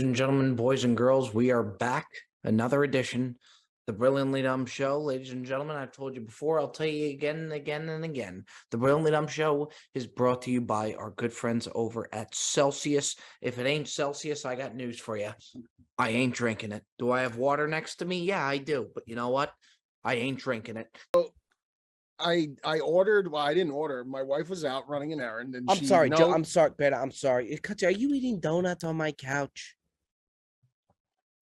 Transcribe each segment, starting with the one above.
and gentlemen, boys and girls, we are back. Another edition, the Brilliantly Dumb Show. Ladies and gentlemen, I've told you before, I'll tell you again and again and again. The Brilliantly Dumb Show is brought to you by our good friends over at Celsius. If it ain't Celsius, I got news for you. I ain't drinking it. Do I have water next to me? Yeah, I do. But you know what? I ain't drinking it. I ordered. Well, I didn't order. My wife was out running an errand, and I'm sorry, Joe. I'm sorry, Beta. I'm sorry. Are you eating donuts on my couch?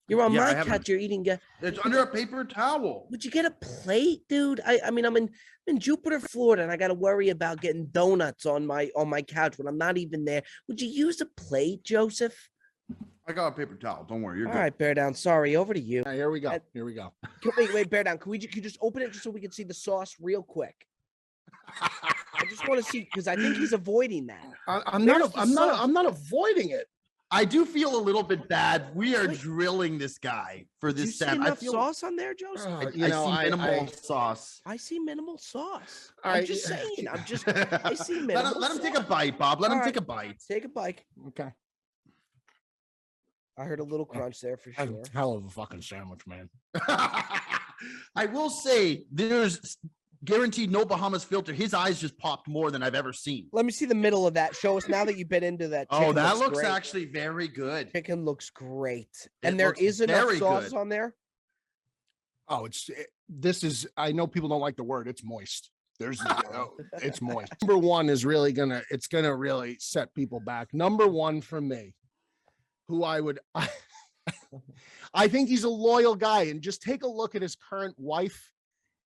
You're on my couch. You're eating. It's under a paper towel. Would you get a plate, dude? I mean, I'm in Jupiter, Florida, and I got to worry about getting donuts on my couch when I'm not even there. Would you use a plate, Joseph? I got a paper towel. Don't worry. You're All good. right, Bear Down. Sorry, over to you. Here we go. Here we go. Wait, Bear Down. Can you just open it just so we can see the sauce real quick? I just want to see because I think he's avoiding that. I'm not avoiding it. I do feel a little bit bad. We are drilling this guy for this set. I feel sauce on there, Joseph. I see minimal sauce. I see minimal sauce. I see minimal. Let him take a bite, Bob. Let him take a bite. Take a bite. Okay. I heard a little crunch there for sure. Hell of a fucking sandwich, man. I will say there's guaranteed no Bahamas filter. His eyes just popped more than I've ever seen. Let me see the middle of that. Show us now that you've been into that. Oh, that looks actually very good. Chicken looks great. And there is enough sauce on there. Oh, this is, I know people don't like the word. It's moist. It's moist. Number one is really it's going to really set people back. Number one for me, who I think he's a loyal guy, and just take a look at his current wife.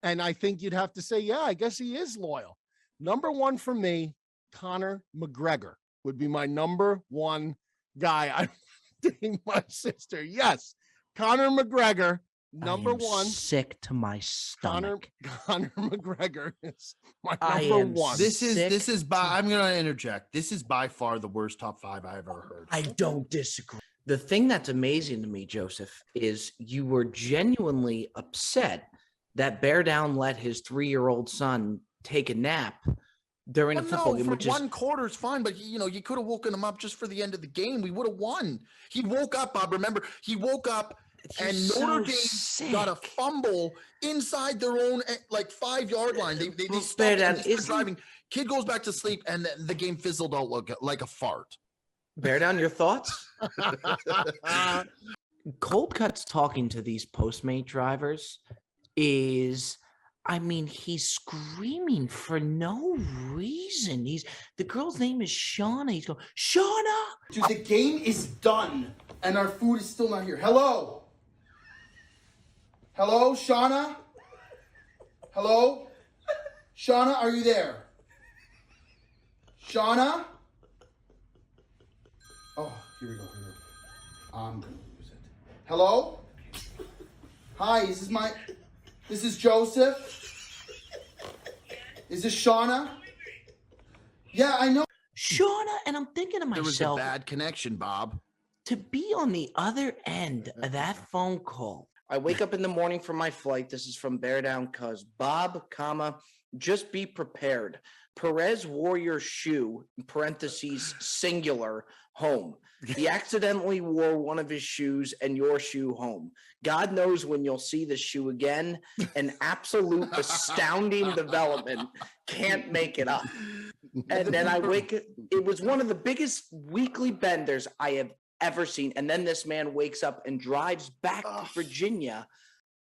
And I think you'd have to say, yeah, I guess he is loyal. Number one for me, Conor McGregor would be my number one guy. I'm dating my sister. Yes, Conor McGregor, number one. Sick to my stomach. Conor McGregor is my number one. This is by, I'm going to interject. This is by far the worst top five I ever heard. I don't disagree. The thing that's amazing to me, Joseph, is you were genuinely upset that Bear Down let his 3-year-old son take a nap during a football game. Which one quarter is fine, but you could have woken him up just for the end of the game. We would have won. He woke up, Bob. Remember, he woke up and Notre Dame got a fumble inside their own 5-yard line. They stopped driving. Kid goes back to sleep, and the game fizzled out like a fart. Bear Down, your thoughts? Cold Cuts talking to these Postmate drivers is, I mean, he's screaming for no reason. The girl's name is Shauna. He's going, Shauna! Dude, the game is done, and our food is still not here. Hello? Hello, Shauna? Hello? Shauna, are you there? Shauna? Oh, here we go. I'm gonna lose it. Hello? Hi, this is Joseph. Is this Shauna? Yeah, I know. Shauna, and I'm thinking to myself. There was a bad connection, Bob. To be on the other end of that phone call. I wake up in the morning for my flight. This is from Bear Down Cuz. Bob, just be prepared. Perez wore your shoe, parentheses, singular, home. He accidentally wore one of his shoes and your shoe home. God knows when you'll see the shoe again. An absolute astounding development. Can't make it up. And then it was one of the biggest weekly benders I have ever seen. And then this man wakes up and drives back to Virginia.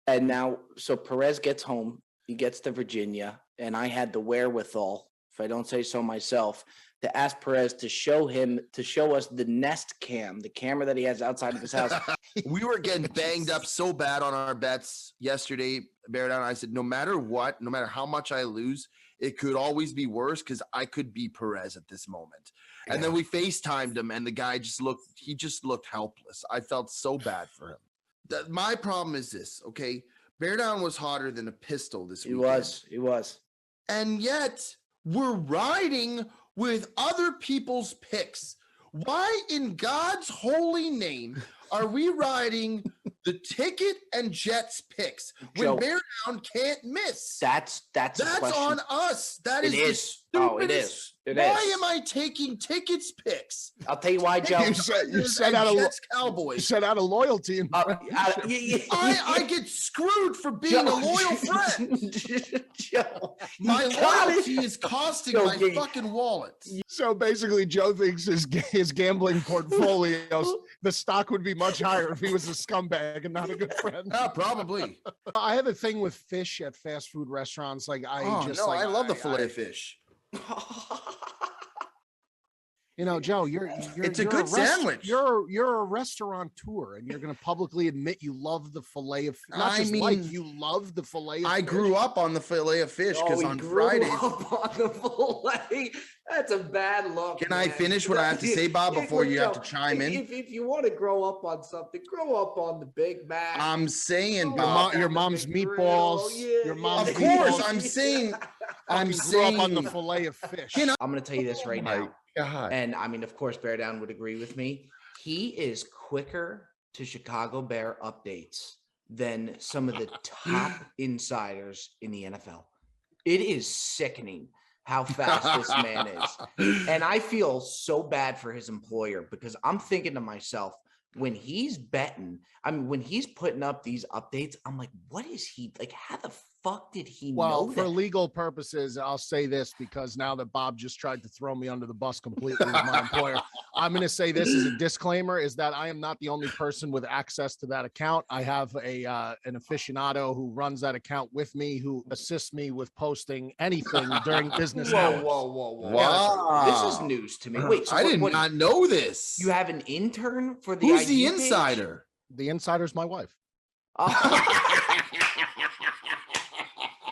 And now, so Perez gets home. He gets to Virginia. And I had the wherewithal, if I don't say so myself, to ask Perez to show us the Nest Cam, the camera that he has outside of his house. We were getting banged up so bad on our bets yesterday, Bear Down. I said, no matter what, no matter how much I lose, it could always be worse because I could be Perez at this moment. Yeah. And then we FaceTimed him, and the guy just looked helpless. I felt so bad for him. My problem is this, okay? Bear Down was hotter than a pistol this weekend. He was. And yet we're riding with other people's picks. Why in God's holy name are we riding the ticket and Jets picks when Joe, Bear Down can't miss? That's on us. That is the stupidest Why am I taking tickets picks? I'll tell you why, Joe. You set out Jets you Cowboys. set out a loyalty. I get screwed for being a loyal friend. Joe, My loyalty is costing my Okay. fucking wallet. So basically, Joe thinks his gambling portfolios, the stock would be much higher if he was a scumbag and not a good friend. Probably. I have a thing with fish at fast food restaurants. Like I I love the fillet of fish. You know, Joe, you're It's a you're good sandwich. You're a restaurateur, and you're going to publicly admit you love the fillet of you love the fillet. Of I fish. grew up on the fillet of fish because on Fridays. on the fillet. That's a bad look. Can I finish what I have to say, Bob, before you have to chime in? If you want to grow up on something, grow up on the Big Mac. I'm saying, Grow Bob. up on your the mom's big meatballs, grill. your mom's Of course, meatballs. I'm saying. I'm You grew up on the saying. fillet of fish. I'm going to tell you this right now. God. And I mean, of course, Bear Down would agree with me. He is quicker to Chicago Bear updates than some of the top insiders in the NFL. It is sickening how fast this man is. And I feel so bad for his employer because I'm thinking to myself, when he's betting, I mean, when he's putting up these updates, I'm like, what is he like? How the fuck did he Well, know for that? legal purposes, I'll say this because now that Bob just tried to throw me under the bus completely with my employer, I'm going to say this as a disclaimer: is that I am not the only person with access to that account. I have an aficionado who runs that account with me, who assists me with posting anything during business hours. Whoa. Wow. This is news to me. Wait, so I did what, not know this. you have an intern for the Who's the IG page? insider? The insider's my wife. Oh.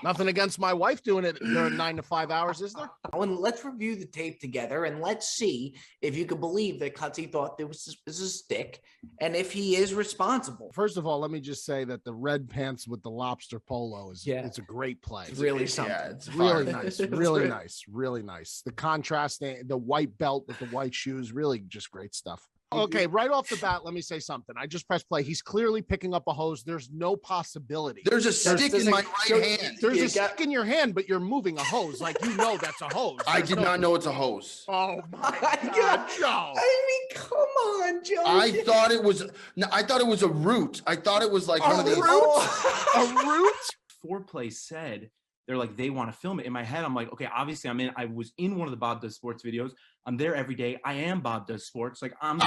Nothing against my wife doing it during 9 to 5 hours, is there? And let's review the tape together and let's see if you can believe that Cutsy thought this was a stick and if he is responsible. First of all, let me just say that the red pants with the lobster polo is it's a great play. It's really something. Yeah, it's Really fire. nice, really nice, really nice. The contrasting, the white belt with the white shoes, really just great stuff. Okay, right off the bat, let me say something. I just pressed play. He's clearly picking up a hose. There's no possibility. There's a stick in my right hand. There's a stick in your hand, but you're moving a hose. Like, you know that's a hose. I did not know it's a hose. Oh my God, God, Joe. I mean, come on, Joe. I thought it was a root. I thought it was like one of these. A root? Foreplay said they're like they want to film it. In my head, I'm like, okay, obviously I was in one of the Bob Does Sports videos. I'm there every day. I am Bob Does Sports. Like I'm to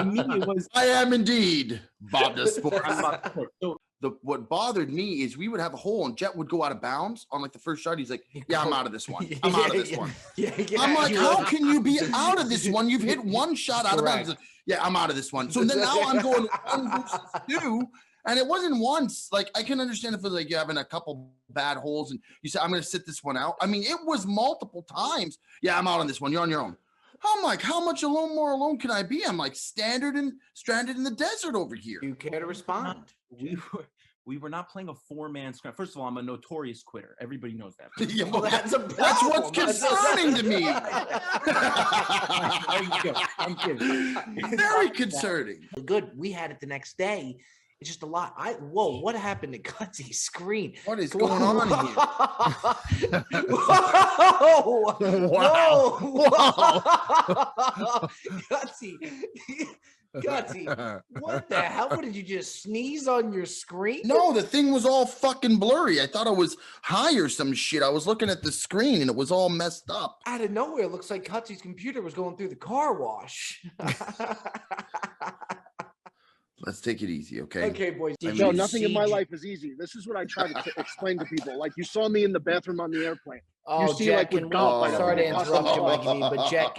me, it was I am indeed Bob Does Sports. I'm Bob Does Sports. So What bothered me is we would have a hole and Jet would go out of bounds on like the first shot. He's like, yeah, I'm out of this one. I'm out of this one. I'm like, how can you be out of this one? You've hit one shot out of bounds. Yeah, I'm out of this one. So then now I'm going 1 versus 2. And it wasn't once. Like, I can understand if it's like you're having a couple bad holes and you say, I'm going to sit this one out. I mean, it was multiple times. Yeah, I'm out on this one. You're on your own. I'm like, how much more alone can I be? I'm like stranded in the desert over here. You care to respond? we were not playing a 4-man scrum. First of all, I'm a notorious quitter. Everybody knows that. Yeah, well, that's a that's what's concerning to me. I'm kidding. Very concerning. Good. We had it the next day. It's just a lot. Whoa, what happened to Cutsy's screen? What is going on here? Whoa! Wow. Whoa! Gutsy, what the hell? What did you just sneeze on your screen? No, the thing was all fucking blurry. I thought I was high or some shit. I was looking at the screen and it was all messed up. Out of nowhere, it looks like Cutsy's computer was going through the car wash. Let's take it easy, okay? Okay, boys. Did Joe, you nothing in see my J- life is easy. This is what I try to explain to people. Like, you saw me in the bathroom on the airplane. Oh, see, Jet, like, with can we, golf, I sorry to don't- interrupt you, Mikey V, but Jet,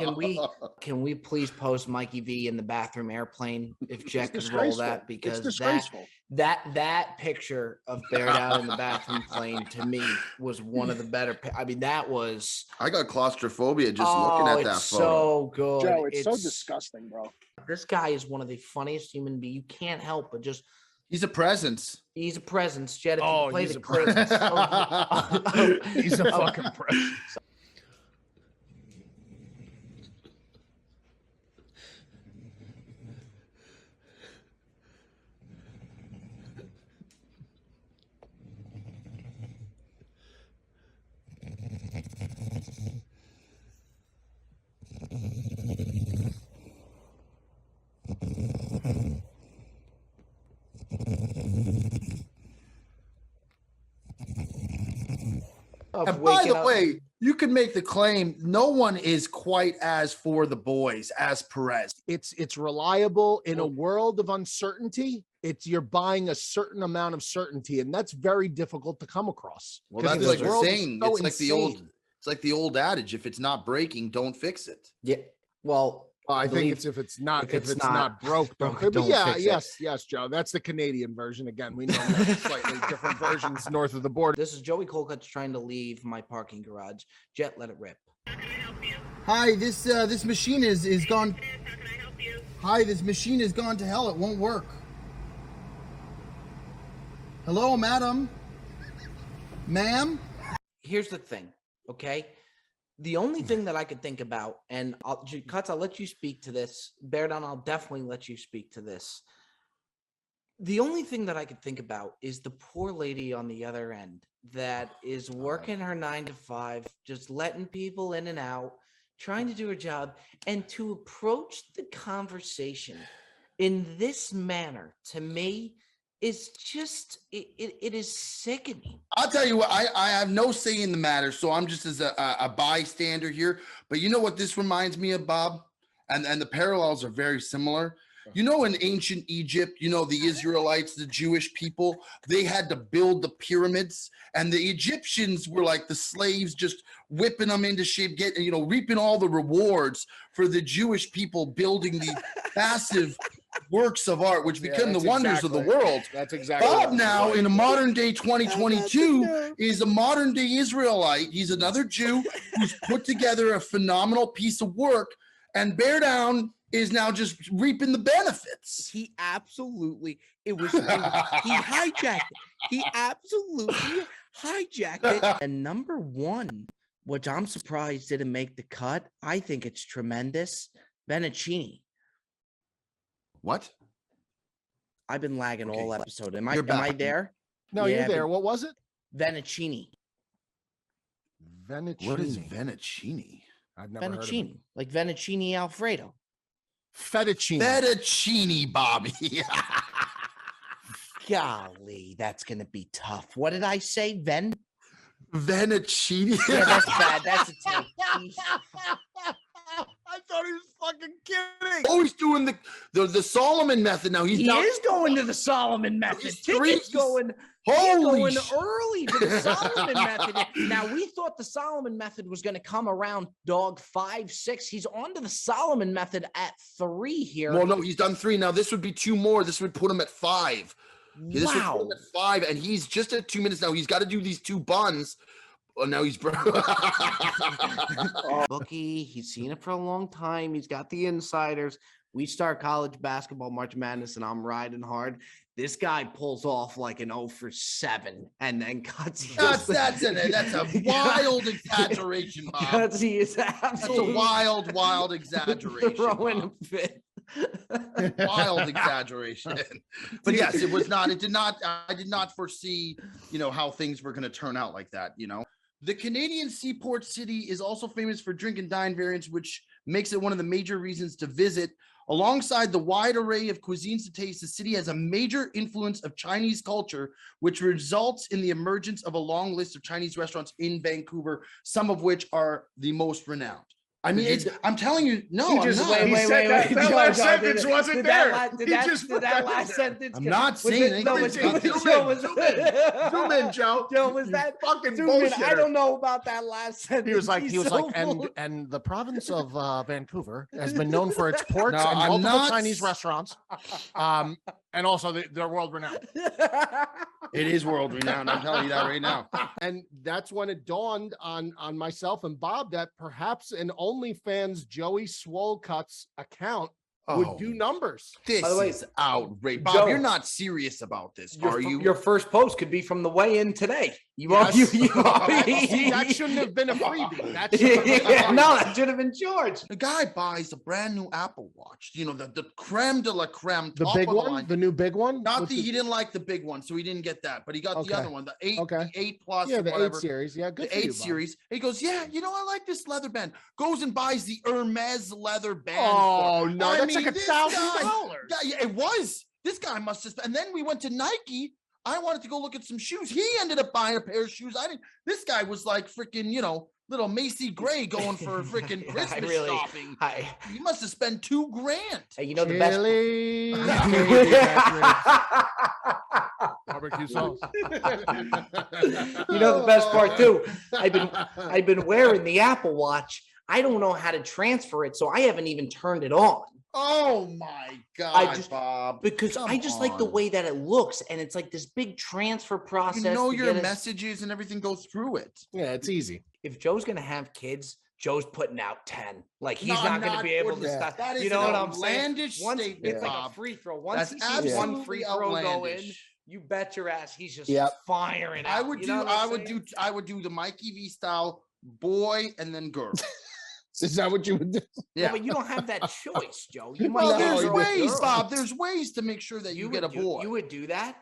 can we please post Mikey V in the bathroom airplane if Jet could roll that, It's because disgraceful. that picture of Bear Down in the bathroom plane to me was one of the better. I mean, that was I got claustrophobia just looking at that it's photo. so good. Joe, it's so disgusting, bro. This guy is one of the funniest human beings. You can't help but just. He's a presence. He's a presence, Jet. If Oh, you play he's the a clip, He's a fucking presence. Of And by waking the up- way, you could make the claim no one is quite as for the boys as Perez. It's reliable in a world of uncertainty. You're buying a certain amount of certainty, and that's very difficult to come across. Well, 'Cause that's this like world is saying so it's like the old insane. it's like the old adage: if it's not breaking, don't fix it. Yeah. Well, I think believe- it's if it's not if if it's it's not not broke, don't broke, fix it. But don't yeah, fix it. yes, Joe. That's the Canadian version. Again, we know there's slightly different versions north of the border. This is Joey Colcutt's trying to leave my parking garage. Jet, let it rip. Hi, this machine is gone. Hi, this machine is gone to hell. It won't work. Hello, madam. Ma'am? Here's the thing, okay? The only thing that I could think about, and Cuts, I'll let you speak to this. Bear down, I'll definitely let you speak to this. The only thing that I could think about is the poor lady on the other end that is working her 9 to 5, just letting people in and out, trying to do her job, and to approach the conversation in this manner, to me, is just it is sickening. I'll tell you what, I have no say in the matter, so I'm just as a bystander here. But you know what this reminds me of, Bob? And the parallels are very similar. You know, in ancient Egypt, you know, the Israelites, the Jewish people, they had to build the pyramids, and the Egyptians were like the slaves, just whipping them into shape, reaping all the rewards for the Jewish people building these massive works of art, which become the wonders of the world. That's exactly. Bob now in a modern day 2022 is a modern day Israelite. He's another Jew who's put together a phenomenal piece of work, and Bear Down is now just reaping the benefits. He absolutely he hijacked it. He absolutely hijacked it. And number one, which I'm surprised didn't make the cut, I think it's tremendous. Benicini. What? I've been lagging all Okay. episode. Am I You're back. there? No, Yeah, you're there. but- What was it? Venicini. Venicini. What is Venicini? I've never heard of it. Venicini. Like Venicini Alfredo. Fettuccine. Fettuccine, Bobby. Golly, that's gonna be tough. What did I say? Venicini. Yeah, that's bad. That's a take. I thought he was fucking kidding. Oh, he's doing the Solomon method now. He's He now, is going to the Solomon method. He's Tickets he's- going. Holy Going sh- early to the Solomon method. Now we thought the Solomon method was going to come around dog 5, 6. He's on to the Solomon method at 3 here. Well, no, he's done 3. Now this would be 2 more. This would put him at 5. Yeah, this would put Wow. him at 5, and he's just at 2 minutes now. He's got to do these 2 buns. Oh, now he's Bookie, he's seen it for a long time. He's got the insiders. We start college basketball, March Madness, and I'm riding hard. This guy pulls off like an 0 for 7 and then cuts. that's a wild exaggeration, Bob. Cuts, he is That's absolutely a wild exaggeration. throwing Bob. a fit. Wild exaggeration. But yes, it was not. It did not. I did not foresee, how things were going to turn out like that. The Canadian seaport city is also famous for drink and dine variants, which makes it one of the major reasons to visit. Alongside the wide array of cuisines to taste, the city has a major influence of Chinese culture, which results in the emergence of a long list of Chinese restaurants in Vancouver, some of which are the most renowned. I mean, I'm telling you, no, I'm not. That last sentence wasn't Did there. that He just put that last there. sentence? I'm not saying No, anything. was Zoom Joe in, was zoom in. Zoom in, Joe. Joe, was You that fucking zoom in. bullshit? I don't know about that last sentence. He was like, He's so full. and the province of Vancouver has been known for its ports No, and I'm multiple not Chinese restaurants, and also they're world renowned. It is world renowned. I'm telling you that right now. And that's when it dawned on myself and Bob that perhaps an OnlyFans Joey Swolecuts account would do numbers. This By the way, is outrageous. Bob, Joe, you're not serious about this, are you? Your first post could be from the weigh-in today. You Yes. you See, that shouldn't have been a freebie. That should have been a Yeah, freebie. no, that should have been George. The guy buys a brand new Apple Watch. The creme de la creme. The top big of the one, line. the new big one. Not with the, he didn't like the big one, so he didn't get that. But he got the Okay. other one, the 8, Okay. the 8 plus, yeah, or the whatever. 8 series. Yeah, good The for 8 you, Bob. series. He goes, yeah, I like this leather band. Goes and buys the Hermes leather band. Oh for it. no, I that's mean, like this $1,000. guy- Yeah, it was. This guy must have. And then we went to Nike. I wanted to go look at some shoes. He ended up buying a pair of shoes. I didn't. This guy was like freaking, little Macy Gray going for freaking Christmas shopping. He must have spent $2,000. Hey, you know the best. Chili. Barbecue sauce. You know the best part too. I've been wearing the Apple Watch. I don't know how to transfer it, so I haven't even turned it on. Oh my God, Bob! Because I just like the way that it looks, and it's like this big transfer process. You know your messages and everything go through it. Yeah, it's easy. If Joe's gonna have kids, Joe's putting out 10. Like he's not going to be able to stop. That is you know an what I'm saying? outlandish statement, It's like Bob. a free throw. Once That's he sees one absolutely free throw go in, outlandish. you bet your ass he's just Yep. firing out. I would You do. know what I'm I would saying? do. I would do the Mikey V style, boy and then girl. Is that what you would do? Yeah, Yeah. but you don't have that choice, Joe. You might Well, go there's girl with ways, girl. Bob. There's ways to make sure that you get a would do- boy. You would do that.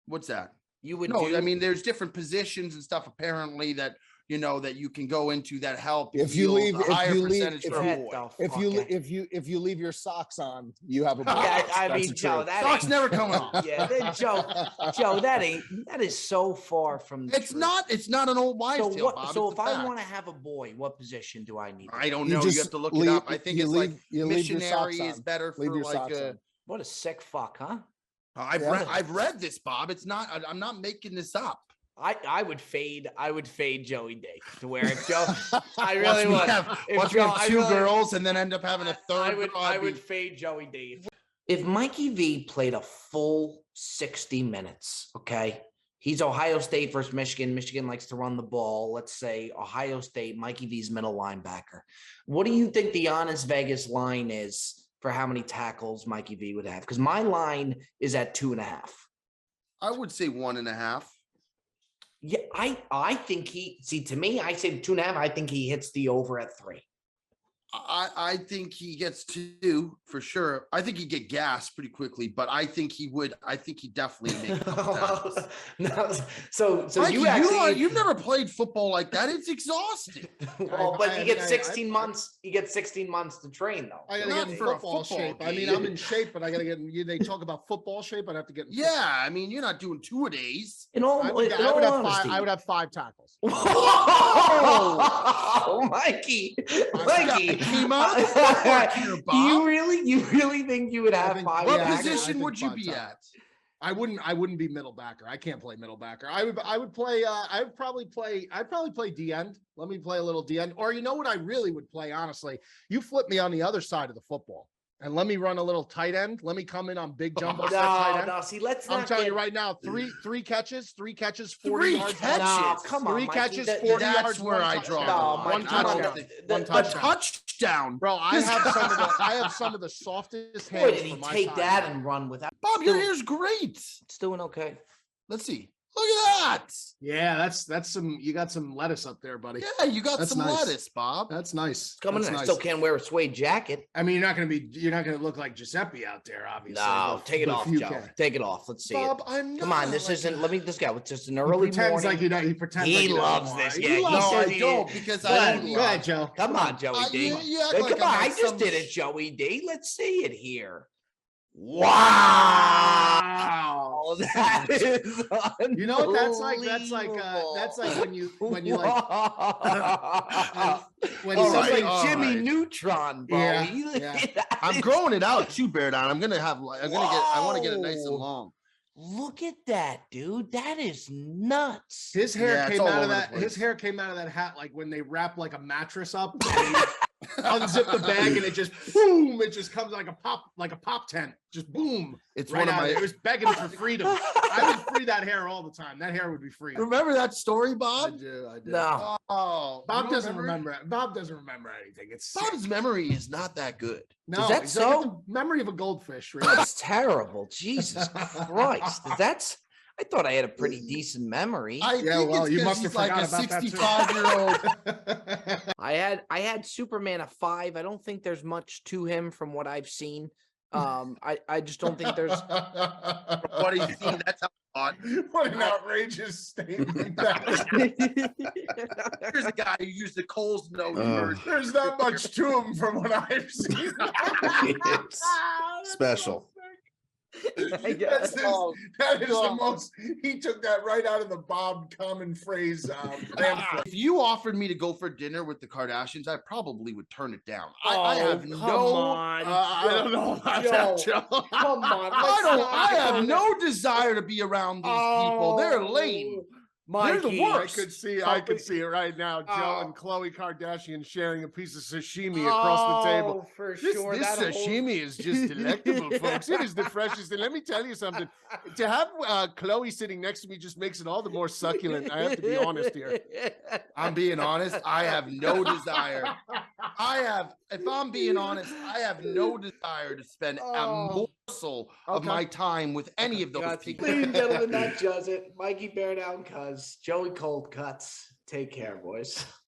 What's that? You would. No, do, I mean, there's different positions and stuff apparently that that you can go into that help. If you yield leave- a if higher you leave- percentage if for a Get boy. the If you fuck if you leave your socks on, you have a boy. Yeah, I That's mean, the Joe, truth. that Socks ain't. never coming off. Yeah, then Joe, that is so far from. The It's truth. not. It's not an old wives' So tale, what? Bob. So It's if a I fact. want to have a boy, what position do I need? to I play? don't You know. You just have to look leave- it up. I think you it's leave- like you leave your missionary socks is on. better Leave for your like socks a. on. What a sick fuck, huh? Yeah. I've read this, Bob. It's not. I'm not making this up. I would fade Joey D to where if Joe I Once really we would. have, If once we Joe- have I two really- girls and then end up having a third. I would fade Joey D. If Mikey V played a full 60 minutes, okay? He's Ohio State versus Michigan. Michigan likes to run the ball. Let's say Ohio State, Mikey V's middle linebacker. What do you think the honest Vegas line is for how many tackles Mikey V would have? Because my line is at 2.5. I would say 1.5. Yeah, I think to me, I say 2.5. I think he hits the over at 3. I think he gets 2 for sure. I think he'd get gassed pretty quickly, but I think he would. I think he definitely make a couple tackles. No, so Mikey, you actually you've never played football like that. It's exhausting. well, but you I get mean, 16 months. You get 16 months to train, though. I gotta Not get in for a football football shape. I mean, game. I'm in shape, but I gotta get in. They talk about football shape. I'd have to get in. Yeah, I mean, you're not doing 2-a-days. In all, I would, in I all would have honesty. five. I would have 5 tackles. Oh, Mikey, Mikey, Came out of the ballpark here, Bob. you really think you would have think- 5 What Yeah, I tackles? think- position think would you 5 be tackles. at? I wouldn't be middle backer. I can't play middle backer. I would play. I'd probably play D end. Let me play a little D end. Or you know what I really would play, honestly? You flip me on the other side of the football and let me run a little tight end. Let me come in on big jumbo set tight end. No, see, let's I'm not telling get, you right now, three catches, 40 Three yards. catches? No, come on, 3 Mikey, catches, that- 40 That's yards. where one I touchdown. draw. No, One Mikey, no, touchdown. the- One the- A touchdown. touchdown. Bro, I have some of the softest hands. Boy, did he for my take size. that and run without? Bob, your Still- hair's great. It's doing okay. Let's see. Look at that. Yeah, that's some. You got some lettuce up there, buddy. Yeah, you got That's some nice. lettuce, Bob. That's nice. Coming That's in, I nice. still can't wear a suede jacket. I mean, you're not gonna look like Giuseppe out there, obviously. No, but- take it but off, you Joe. can. Take it off. Let's see Bob, it. I'm Come on, not this like isn't. that. Let me. This guy with just an He early pretends morning. like you don't. He pretends. He like you don't loves know this. why. Yeah, He he loves No, says I he- don't because Go I ahead, don't. go ahead, Joe. Come on, Joey D. You act Hey, like come on, I'm I like just some did it, Joey D. Let's see it here. Wow. That is You know what that's like? That's like when you like when All He's right, like all Jimmy right. Neutron, bro. Yeah, He- yeah. that I'm is- growing it out too, Bear Down. I want to get it nice and Whoa. long. Look at that, dude. That is nuts. his hair Yeah, it's came all out of over the that. place. His hair came out of that hat like when they wrap like a mattress up. And you unzip the bag and it just boom. It just comes like a pop tent. Just boom. It's Right one of out. my. It was begging for freedom. I would free that hair all the time. That hair would be free. Remember that story, I Bob? do. No. Oh, Bob you don't doesn't remember. Bob doesn't remember anything. It's Bob's memory is not that good. no. Is that it's like so? the memory of a goldfish. Really. That's terrible. Jesus Christ. That's I thought I had a pretty decent memory. I Yeah, think well, it's you 'cause must have he's like a forgot about that too. 65-year-old. I had Superman a 5. I don't think there's much to him from what I've seen. I just don't think there's What he's seen, that's how I thought. What an outrageous statement! Here's a guy who used the Coles note version. There's not much to him from what I've seen. Special. That's his- Oh, that is the God. most. He took that right out of the Bob common phrase pamphlet. If you offered me to go for dinner with the Kardashians, I probably would turn it down. I Oh, have come no. on, I don't know about that, Joe. Come on, I have no desire to be around these people. They're lame. They're the Mikey. I worst. could see it right now. Joe and Khloe Kardashian sharing a piece of sashimi Oh, across the table. for This sure. this That whole- sashimi is just delectable, folks. It is the freshest. And let me tell you something. To have Khloe sitting next to me just makes it all the more succulent. I have to be honest here. I'm being honest. I have no desire. If I'm being honest, I have no desire to spend a morsel of my time with any of those people. Ladies and gentlemen, that does it. Mikey Bear Down Cuz, Joey Cold Cuts. Take care, boys.